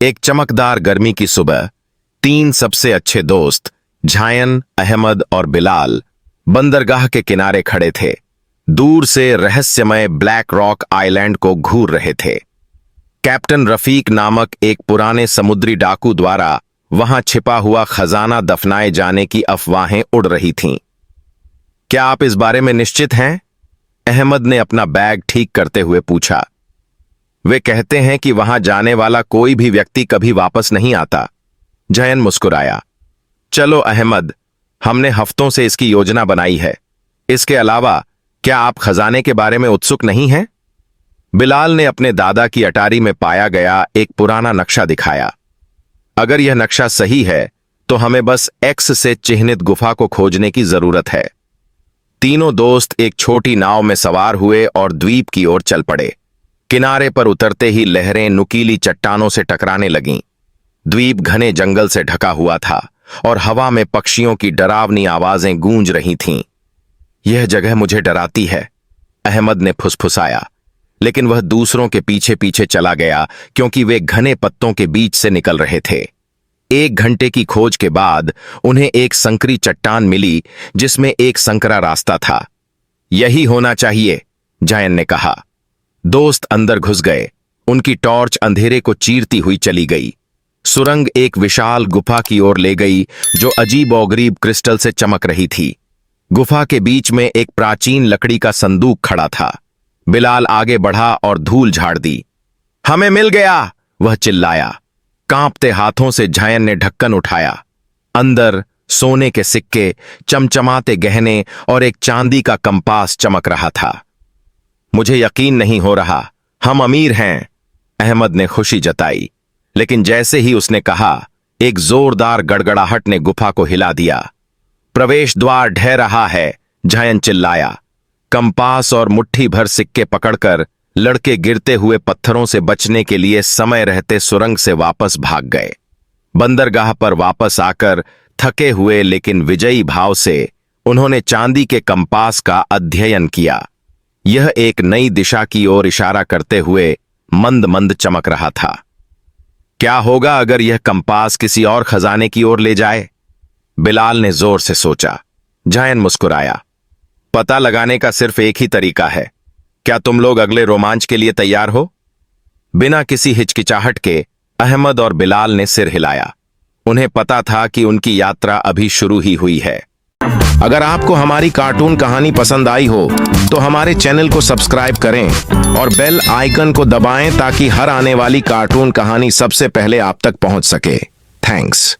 एक चमकदार गर्मी की सुबह तीन सबसे अच्छे दोस्त झायन, अहमद और बिलाल बंदरगाह के किनारे खड़े थे। दूर से रहस्यमय ब्लैक रॉक आइलैंड को घूर रहे थे। कैप्टन रफीक नामक एक पुराने समुद्री डाकू द्वारा वहां छिपा हुआ खजाना दफनाए जाने की अफवाहें उड़ रही थीं। क्या आप इस बारे में निश्चित हैं? अहमद ने अपना बैग ठीक करते हुए पूछा। वे कहते हैं कि वहां जाने वाला कोई भी व्यक्ति कभी वापस नहीं आता। जयन मुस्कुराया। चलो अहमद, हमने हफ्तों से इसकी योजना बनाई है। इसके अलावा क्या आप खजाने के बारे में उत्सुक नहीं हैं? बिलाल ने अपने दादा की अटारी में पाया गया एक पुराना नक्शा दिखाया। अगर यह नक्शा सही है तो हमें बस एक्स से चिह्नित गुफा को खोजने की जरूरत है। तीनों दोस्त एक छोटी नाव में सवार हुए और द्वीप की ओर चल पड़े। किनारे पर उतरते ही लहरें नुकीली चट्टानों से टकराने लगीं। द्वीप घने जंगल से ढका हुआ था और हवा में पक्षियों की डरावनी आवाजें गूंज रही थीं। यह जगह मुझे डराती है, अहमद ने फुसफुसाया, लेकिन वह दूसरों के पीछे पीछे चला गया क्योंकि वे घने पत्तों के बीच से निकल रहे थे। 1 घंटे की खोज के बाद उन्हें एक संकरी चट्टान मिली जिसमें एक संकरा रास्ता था। यही होना चाहिए, जायन ने कहा। दोस्त अंदर घुस गए। उनकी टॉर्च अंधेरे को चीरती हुई चली गई। सुरंग एक विशाल गुफा की ओर ले गई जो अजीबोगरीब क्रिस्टल से चमक रही थी। गुफा के बीच में एक प्राचीन लकड़ी का संदूक खड़ा था। बिलाल आगे बढ़ा और धूल झाड़ दी। हमें मिल गया, वह चिल्लाया। कांपते हाथों से झायन ने ढक्कन उठाया। अंदर सोने के सिक्के, चमचमाते गहने और एक चांदी का कंपास चमक रहा था। मुझे यकीन नहीं हो रहा, हम अमीर हैं, अहमद ने खुशी जताई। लेकिन जैसे ही उसने कहा, एक जोरदार गड़गड़ाहट ने गुफा को हिला दिया। प्रवेश द्वार ढह रहा है, झायन चिल्लाया। कंपास और मुट्ठी भर सिक्के पकड़कर लड़के गिरते हुए पत्थरों से बचने के लिए समय रहते सुरंग से वापस भाग गए। बंदरगाह पर वापस आकर थके हुए लेकिन विजयी भाव से उन्होंने चांदी के कंपास का अध्ययन किया। यह एक नई दिशा की ओर इशारा करते हुए मंद मंद चमक रहा था। क्या होगा अगर यह कंपास किसी और खजाने की ओर ले जाए? बिलाल ने जोर से सोचा। झायन मुस्कुराया। पता लगाने का सिर्फ एक ही तरीका है। क्या तुम लोग अगले रोमांच के लिए तैयार हो? बिना किसी हिचकिचाहट के अहमद और बिलाल ने सिर हिलाया। उन्हें पता था कि उनकी यात्रा अभी शुरू ही हुई है। अगर आपको हमारी कार्टून कहानी पसंद आई हो तो हमारे चैनल को सब्सक्राइब करें और बेल आइकन को दबाएं ताकि हर आने वाली कार्टून कहानी सबसे पहले आप तक पहुंच सके। थैंक्स।